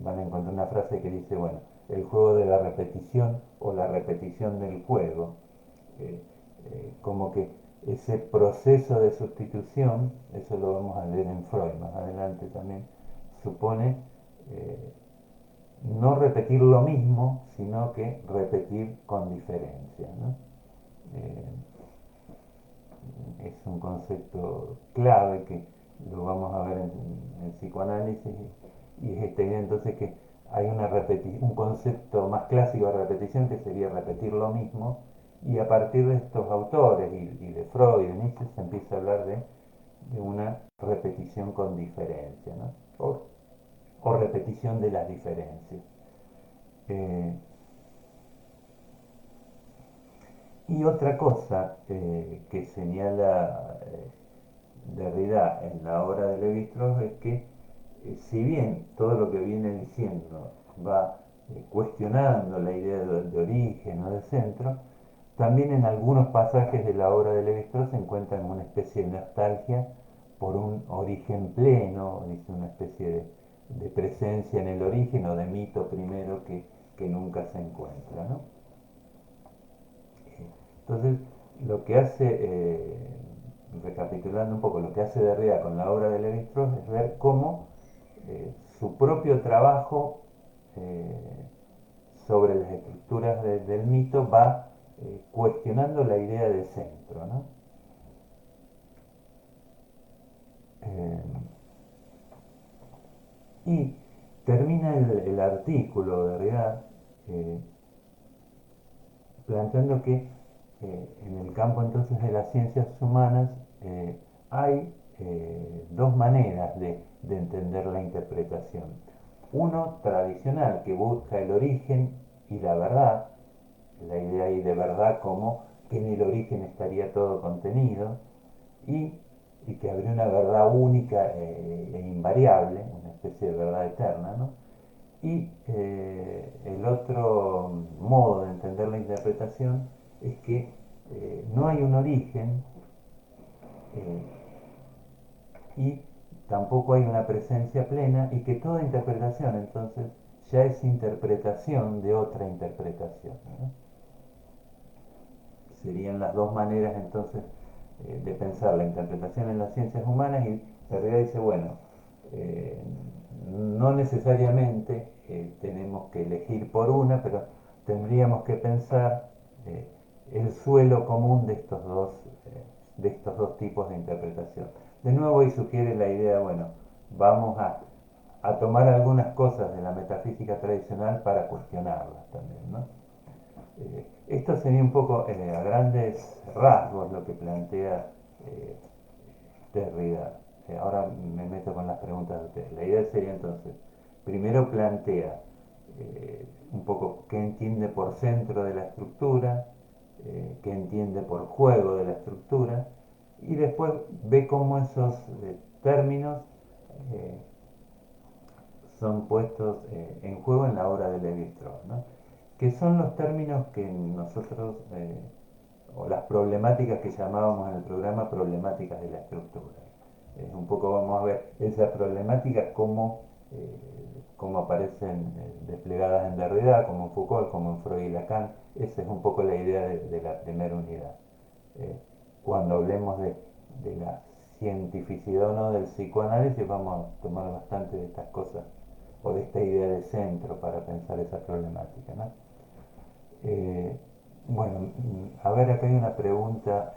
Van a encontrar una frase que dice, bueno, el juego de la repetición o la repetición del juego. Eh, Como que ese proceso de sustitución, eso lo vamos a leer en Freud más adelante también, supone eh, no repetir lo mismo, sino que repetir con diferencia, ¿no? Eh, es un concepto clave que lo vamos a ver en el psicoanálisis y es esta idea entonces que hay un concepto más clásico de repetición que sería repetir lo mismo y a partir de estos autores y de Freud y de Nietzsche se empieza a hablar de una repetición con diferencia, ¿no? O repetición de las diferencias. Eh, y otra cosa que señala Derrida en la obra de Lévi-Strauss es que si bien todo lo que viene diciendo va cuestionando la idea de origen o de centro, también en algunos pasajes de la obra de Lévi-Strauss se encuentran una especie de nostalgia por un origen pleno, dice una especie de presencia en el origen o de mito primero que nunca se encuentra, ¿no? Entonces, lo que hace, recapitulando un poco, lo que hace Derrida con la obra de Lévi-Strauss es ver cómo su propio trabajo eh, sobre las estructuras del mito va cuestionando la idea de centro, ¿no? Eh, y termina el artículo de Derrida eh, planteando que en el campo entonces de las ciencias humanas hay dos maneras de entender la interpretación. Uno tradicional que busca el origen y la verdad, la idea ahí de verdad como que en el origen estaría todo contenido y, y que habría una verdad única e invariable, una especie de verdad eterna, ¿no? Y el otro modo de entender la interpretación es que no hay un origen eh, y tampoco hay una presencia plena y que toda interpretación entonces ya es interpretación de otra interpretación, ¿no? Serían las dos maneras entonces de pensar la interpretación en las ciencias humanas y Derrida dice, bueno, eh, no necesariamente tenemos que elegir por una, pero tendríamos que pensar eh, el suelo común de estos dos tipos de interpretación. De nuevo ahí sugiere la idea, bueno, vamos a tomar algunas cosas de la metafísica tradicional para cuestionarlas también, ¿no? Esto sería un poco a grandes rasgos lo que plantea eh, Derrida. Ahora me meto con las preguntas de ustedes. La idea sería entonces, primero plantea un poco qué entiende por centro de la estructura, qué entiende por juego de la estructura, y después ve cómo esos términos eh, son puestos en juego en la obra de Lévi-Strauss, ¿no? Que son los términos que nosotros, o las problemáticas que llamábamos en el programa problemáticas de la estructura. Un poco vamos a ver esas problemáticas cómo aparecen desplegadas en Derrida, como en Foucault, como en Freud y Lacan. Esa es un poco la idea de la primera unidad. Eh, Cuando hablemos de la cientificidad o no del psicoanálisis, vamos a tomar bastante de estas cosas o de esta idea de centro para pensar esa problemática, ¿no? Eh, bueno, a ver, acá hay una pregunta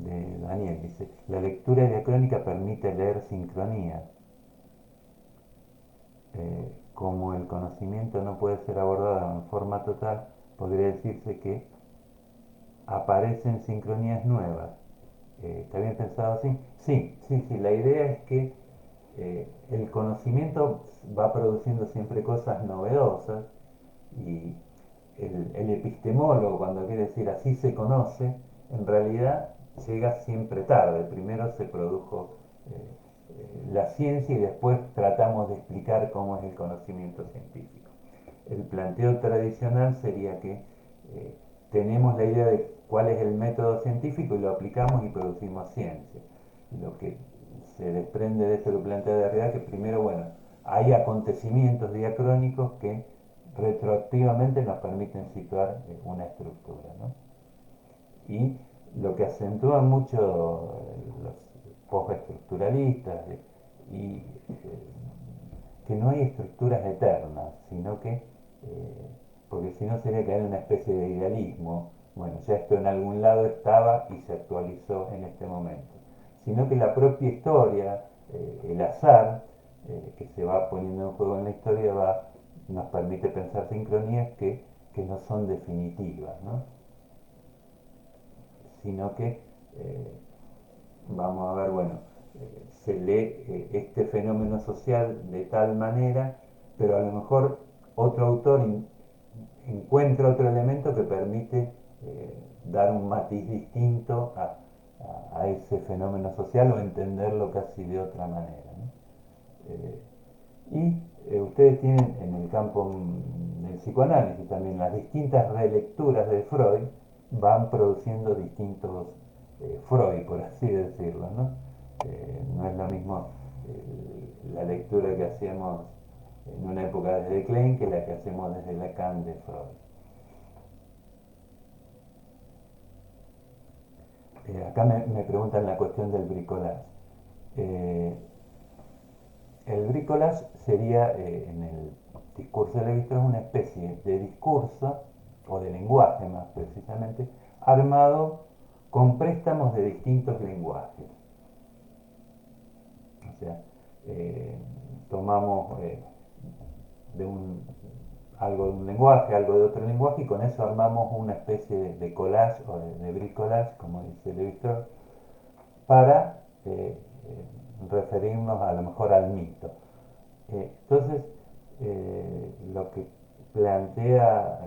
de Daniel. Dice, la lectura diacrónica permite leer sincronía. Como el conocimiento no puede ser abordado en forma total, podría decirse que aparecen sincronías nuevas. ¿Está bien pensado así? Sí, sí, sí. La idea es que el conocimiento va produciendo siempre cosas novedosas y el epistemólogo, cuando quiere decir así se conoce, en realidad llega siempre tarde. Primero se produjo la ciencia y después tratamos de explicar cómo es el conocimiento científico. El planteo tradicional sería que tenemos la idea de cuál es el método científico y lo aplicamos y producimos ciencia. Lo que se desprende de esto que plantea Derrida, que primero, bueno, hay acontecimientos diacrónicos que retroactivamente nos permiten situar una estructura, ¿no? Y lo que acentúan mucho los postestructuralistas y que no hay estructuras eternas, sino que, porque si no sería caer en una especie de idealismo, bueno, ya esto en algún lado estaba y se actualizó en este momento, sino que la propia historia, el azar, que se va poniendo en juego en la historia, nos permite pensar sincronías que no son definitivas, ¿no? Sino que vamos a ver, bueno, se lee este fenómeno social de tal manera, pero a lo mejor otro autor encuentra otro elemento que permite dar un matiz distinto a ese fenómeno social o entenderlo casi de otra manera, ¿no? Y ustedes tienen en el campo del psicoanálisis también las distintas relecturas de Freud van produciendo distintos Freud, por así decirlo, ¿no? No es lo mismo la lectura que hacíamos en una época desde Klein que la que hacemos desde Lacan de Freud. Acá me preguntan la cuestión del bricolage. Eh, el bricolage sería, en el discurso de Levi-Strauss, una especie de discurso, o de lenguaje más precisamente, armado con préstamos de distintos lenguajes. O sea, eh, tomamos de un, algo de un lenguaje, algo de otro lenguaje, y con eso armamos una especie de collage o de bricolage, como dice Levi-Strauss, para referirnos a lo mejor al mito. Entonces, lo que plantea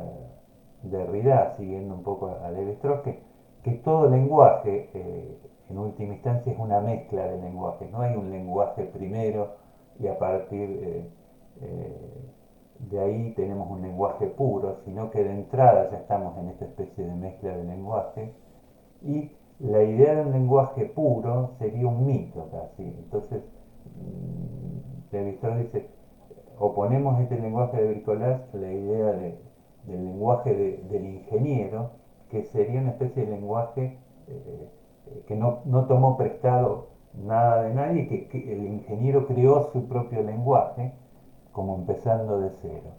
Derrida, siguiendo un poco a Levi-Strauss, que todo lenguaje, en última instancia, es una mezcla de lenguajes. No hay un lenguaje primero y a partir de ahí tenemos un lenguaje puro, sino que de entrada ya estamos en esta especie de mezcla de lenguaje. Y la idea de un lenguaje puro sería un mito casi. Entonces, Levi-Strauss dice, oponemos este lenguaje de bricolage a la idea del lenguaje del ingeniero, que sería una especie de lenguaje que no tomó prestado nada de nadie, que el ingeniero creó su propio lenguaje, como empezando de cero.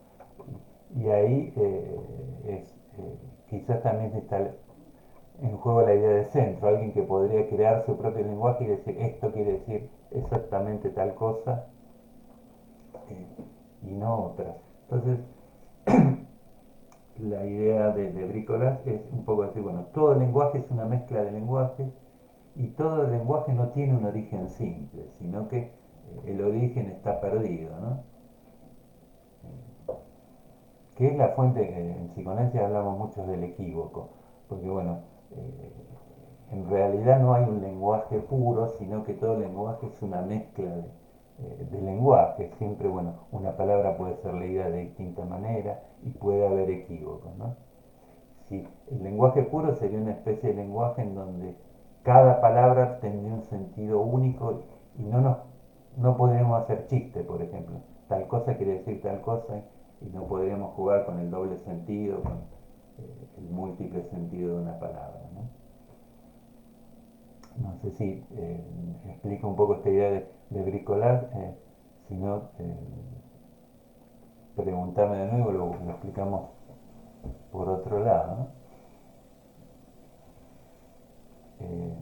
Y ahí quizás también está en juego la idea de centro, alguien que podría crear su propio lenguaje y decir esto quiere decir exactamente tal cosa y no otra. Entonces, la idea de bricolage es un poco decir, bueno, todo lenguaje es una mezcla de lenguajes y todo lenguaje no tiene un origen simple, sino que el origen está perdido, ¿no? Que es la fuente, en psicoanálisis hablamos mucho del equívoco, porque bueno, en realidad no hay un lenguaje puro, sino que todo lenguaje es una mezcla de lenguajes. Siempre, bueno, una palabra puede ser leída de distinta manera y puede haber equívocos, ¿no? Si el lenguaje puro sería una especie de lenguaje en donde cada palabra tendría un sentido único y no podríamos hacer chiste, por ejemplo. Tal cosa quiere decir tal cosa y no podríamos jugar con el doble sentido, con el múltiple sentido de una palabra, ¿no? No sé si explica un poco esta idea de bricolar, si no, preguntarme de nuevo, lo explicamos por otro lado, ¿no? Eh,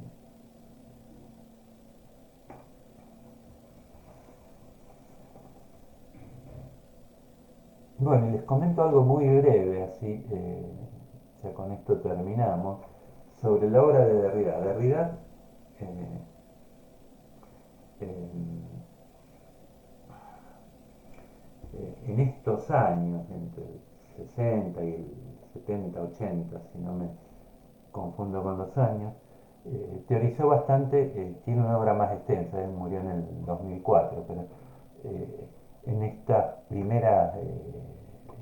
bueno, y les comento algo muy breve, así ya con esto terminamos, sobre la obra de Derrida. Derrida eh, eh, en estos años, entre el 60 y el 70, 80, si no me confundo con los años, teorizó bastante, tiene una obra más extensa, él murió en el 2004, pero en estas primeras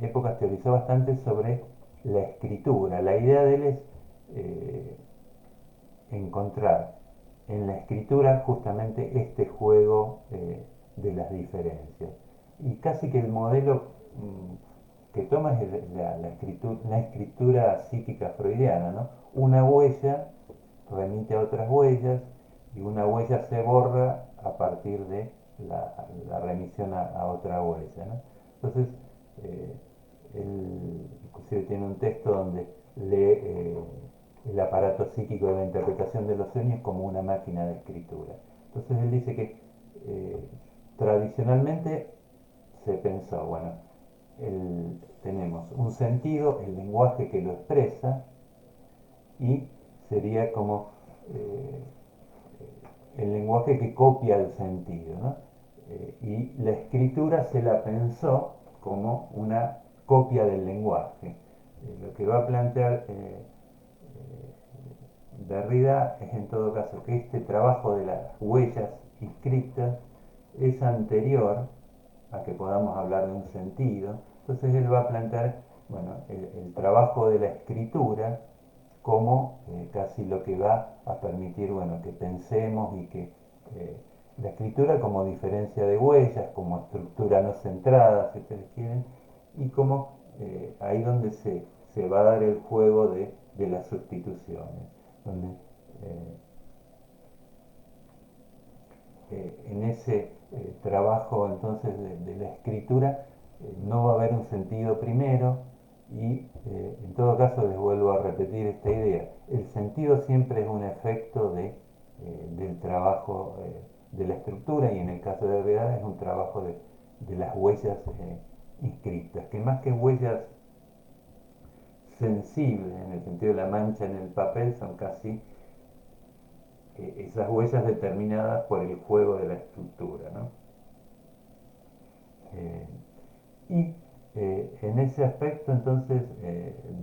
épocas teorizó bastante sobre la escritura. La idea de él es encontrar en la escritura justamente este juego de las diferencias. Y casi que el modelo que toma es la escritura psíquica freudiana, ¿no? Una huella remite a otras huellas y una huella se borra a partir de la remisión a otra huella, ¿no? Entonces, eh, él inclusive tiene un texto donde lee el aparato psíquico de la interpretación de los sueños como una máquina de escritura. Entonces él dice que tradicionalmente se pensó, bueno, tenemos un sentido, el lenguaje que lo expresa, y sería como eh, el lenguaje que copia el sentido, ¿no? Y la escritura se la pensó como una copia del lenguaje. Lo que va a plantear Derrida es en todo caso que este trabajo de las huellas inscritas es anterior a que podamos hablar de un sentido. Entonces él va a plantear, bueno, el trabajo de la escritura como casi lo que va a permitir, bueno, que pensemos y que eh, la escritura como diferencia de huellas, como estructura no centrada, si ustedes quieren, y como ahí donde se va a dar el juego de las sustituciones, donde en ese trabajo entonces de la escritura no va a haber un sentido primero y en todo caso les vuelvo a repetir esta idea. El sentido siempre es un efecto del trabajo de la estructura y en el caso de Derrida es un trabajo de las huellas inscritas, que más que huellas sensibles en el sentido de la mancha en el papel son casi esas huellas determinadas por el juego de la estructura, ¿no? Eh, y en ese aspecto entonces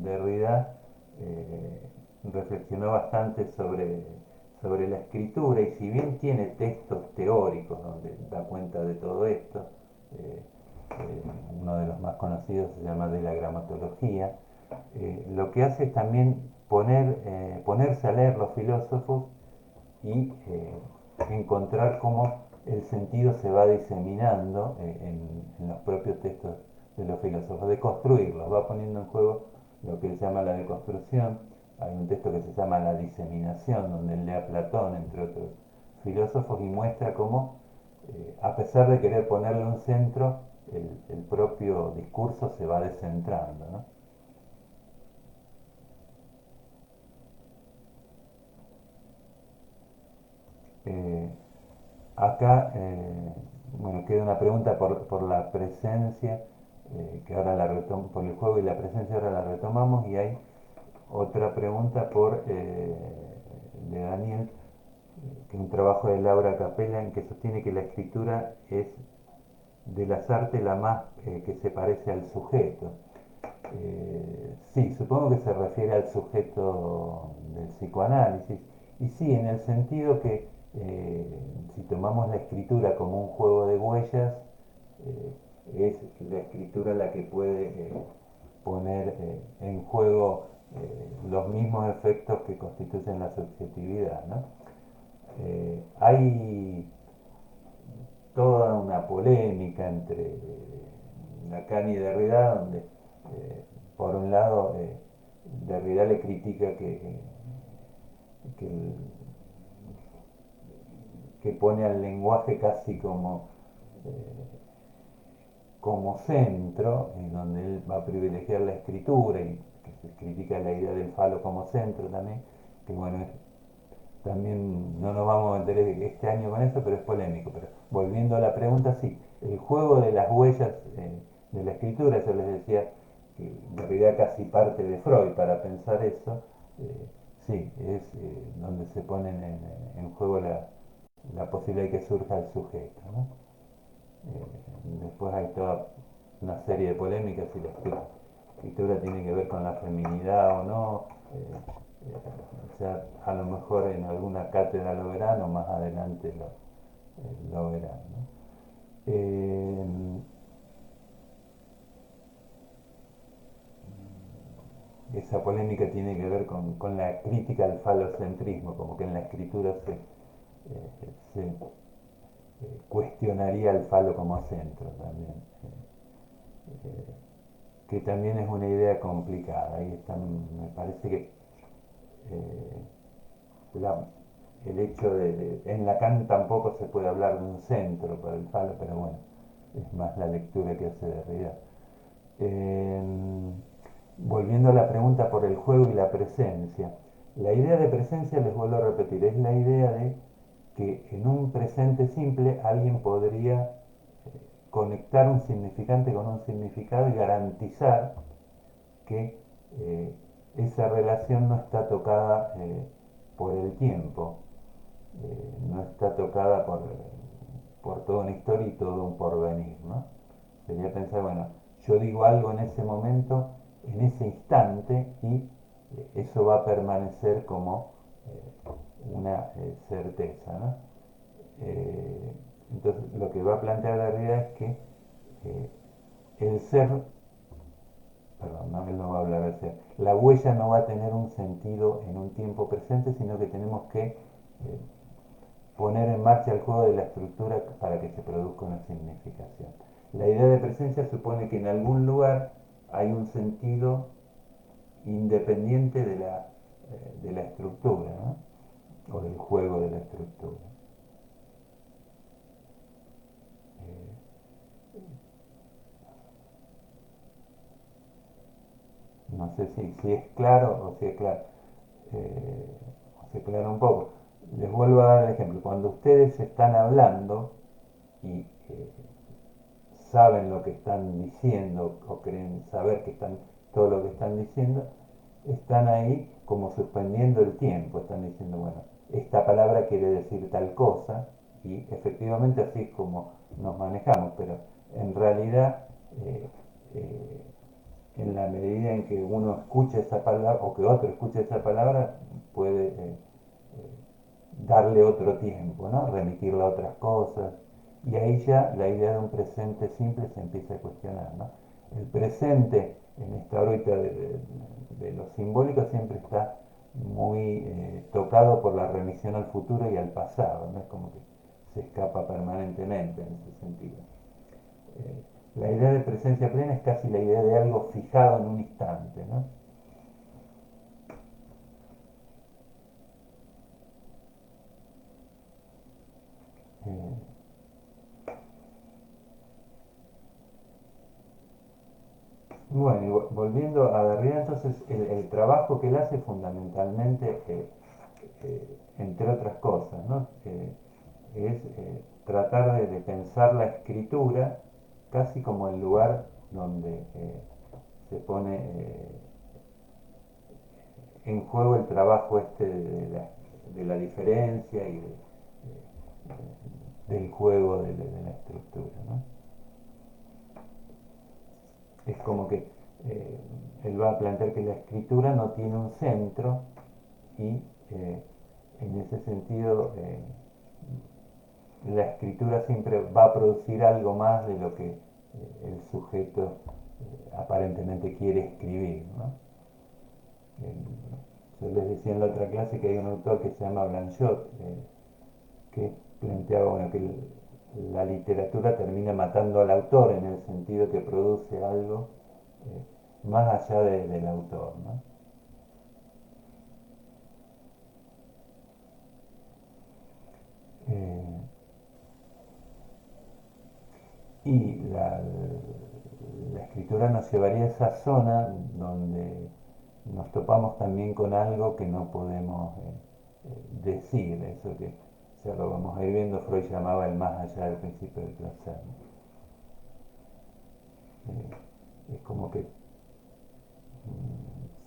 Derrida eh, reflexionó bastante sobre la escritura y si bien tiene textos teóricos donde da cuenta de todo esto, eh, uno de los más conocidos se llama De la gramatología, lo que hace es también ponerse a leer los filósofos y encontrar cómo el sentido se va diseminando en los propios textos de los filósofos, de construirlos, va poniendo en juego lo que él llama la deconstrucción. Hay un texto que se llama La diseminación, donde él lee a Platón, entre otros filósofos, y muestra cómo, a pesar de querer ponerle un centro, el propio discurso se va descentrando, ¿no? Eh, Acá, bueno, queda una pregunta por la presencia, que ahora la por el juego y la presencia ahora la retomamos, y hay otra pregunta de Daniel, que es un trabajo de Laura Capella en que sostiene que la escritura es de las artes la más que se parece al sujeto. Sí, supongo que se refiere al sujeto del psicoanálisis. Y sí, en el sentido que si tomamos la escritura como un juego de huellas, es la escritura la que puede poner en juego los mismos efectos que constituyen la subjetividad, ¿no? Hay toda una polémica entre Lacan y Derrida, donde por un lado Derrida le critica que, que pone al lenguaje casi como centro, en donde él va a privilegiar la escritura y que se critica la idea del falo como centro también, que bueno, también no nos vamos a meter este año con eso, pero es polémico. Pero volviendo a la pregunta, sí, el juego de las huellas de la escritura, yo les decía que en realidad casi parte de Freud para pensar eso, sí, es donde se ponen en juego la posibilidad de que surja el sujeto, ¿no? Después hay toda una serie de polémicas si la escritura tiene que ver con la feminidad o no. ya a lo mejor en alguna cátedra lo verán o más adelante lo verán, ¿no? Esa polémica tiene que ver con la crítica al falocentrismo, como que en la escritura se cuestionaría al falo como centro también, que también es una idea complicada. Ahí están, me parece que eh, la, el hecho en Lacan tampoco se puede hablar de un centro para el falo, pero bueno, es más la lectura que hace Derrida. Eh, Volviendo a la pregunta por el juego y la presencia, la idea de presencia, les vuelvo a repetir, es la idea de que en un presente simple alguien podría conectar un significante con un significado y garantizar que esa relación no está tocada por el tiempo, no está tocada por toda una historia y todo un porvenir, ¿no? Sería pensar, bueno, yo digo algo en ese momento, en ese instante, y eso va a permanecer como una certeza, ¿no? Eh, entonces, lo que va a plantear la realidad es que eh, el ser, perdón, no, él no va a hablar del ser, la huella no va a tener un sentido en un tiempo presente, sino que tenemos que poner en marcha el juego de la estructura para que se produzca una significación. La idea de presencia supone que en algún lugar hay un sentido independiente de la estructura, ¿no? O del juego de la estructura. No sé si es claro o si es claro. eh, Se aclara un poco. Les vuelvo a dar el ejemplo. Cuando ustedes están hablando y saben lo que están diciendo o creen saber que están todo lo que están diciendo, están ahí como suspendiendo el tiempo. Están diciendo, bueno, esta palabra quiere decir tal cosa y efectivamente así es como nos manejamos, pero en realidad eh, eh, en la medida en que uno escucha esa palabra o que otro escucha esa palabra, puede darle otro tiempo, ¿no? Remitirla a otras cosas. Y ahí ya la idea de un presente simple se empieza a cuestionar, ¿no? El presente en esta órbita de lo simbólico siempre está muy tocado por la remisión al futuro y al pasado, ¿no? Es como que se escapa permanentemente en ese sentido. Eh, la idea de presencia plena es casi la idea de algo fijado en un instante, ¿no? Eh, Bueno, y volviendo a Derrida, entonces el trabajo que él hace fundamentalmente, entre otras cosas, ¿no? Es tratar de pensar la escritura casi como el lugar donde se pone en juego el trabajo este de la diferencia y del juego de la estructura, ¿no? Es como que eh, él va a plantear que la escritura no tiene un centro y en ese sentido la escritura siempre va a producir algo más de lo que el sujeto aparentemente quiere escribir, ¿no? Yo les decía en la otra clase que hay un autor que se llama Blanchot, que planteaba bueno, que la literatura termina matando al autor en el sentido que produce algo más allá del autor, ¿no? Eh, y la escritura nos llevaría a esa zona donde nos topamos también con algo que no podemos decir, eso que ya lo vamos a ir viendo, Freud llamaba el más allá del principio del placer, ¿no? Es como que,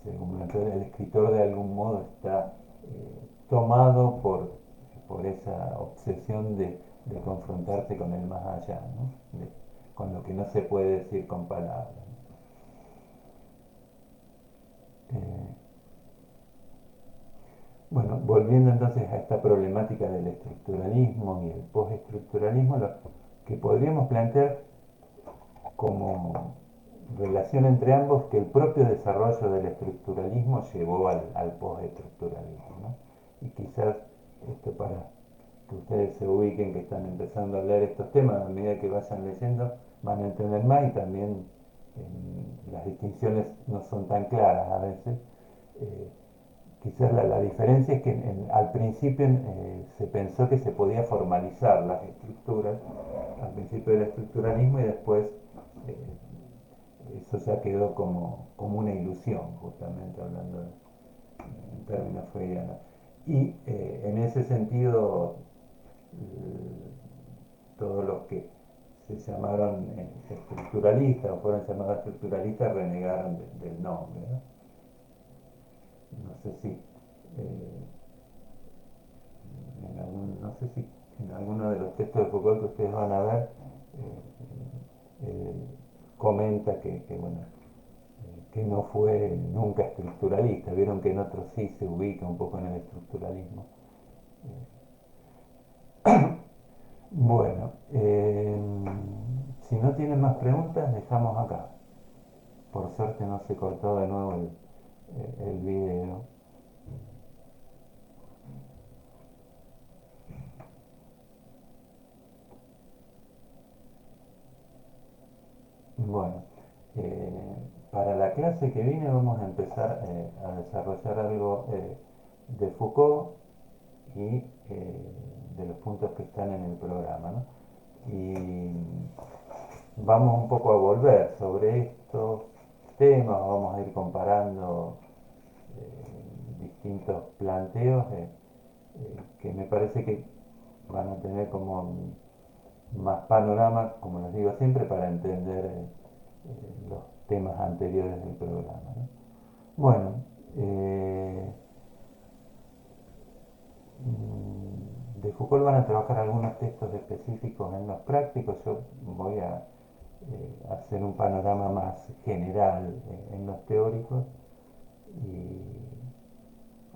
según el escritor de algún modo está tomado por esa obsesión de confrontarse con el más allá, ¿no? Con lo que no se puede decir con palabras. Eh, Bueno, volviendo entonces a esta problemática del estructuralismo y el postestructuralismo, lo que podríamos plantear como relación entre ambos que el propio desarrollo del estructuralismo llevó al postestructuralismo, ¿no? Y quizás esto para que ustedes se ubiquen que están empezando a leer estos temas, a medida que vayan leyendo van a entender más y también las distinciones no son tan claras a veces. Eh, Quizás la diferencia es que al principio se pensó que se podía formalizar las estructuras, al principio del estructuralismo y después eso ya quedó como una ilusión, justamente hablando en términos freudianos. Y en ese sentido, todos los que se llamaron estructuralistas o fueron llamados estructuralistas renegaron del nombre, ¿no? No sé si no sé si en alguno de los textos de Foucault que ustedes van a ver eh, comenta bueno, que no fue nunca estructuralista. Vieron que en otros sí se ubica un poco en el estructuralismo. Bueno, si no tienen más preguntas, dejamos acá. Por suerte no se cortó de nuevo el video. Bueno, eh, para la clase que viene vamos a empezar a desarrollar algo de Foucault y de los puntos que están en el programa, ¿no? Y vamos un poco a volver sobre estos temas, vamos a ir comparando distintos planteos que me parece que van a tener como más panorama, como les digo siempre, para entender los temas anteriores del programa, ¿no? Bueno, eh, de Foucault van a trabajar algunos textos específicos en los prácticos. Yo voy a hacer un panorama más general en los teóricos. Y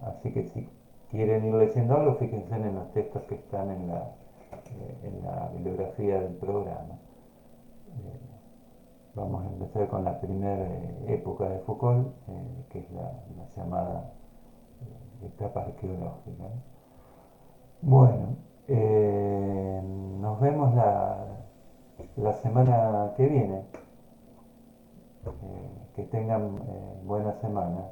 así que si quieren ir leyendo algo, fíjense en los textos que están en la bibliografía del programa. Vamos a empezar con la primera época de Foucault, que es la llamada etapa arqueológica, ¿no? Bueno, nos vemos la semana que viene. Que tengan buena semana.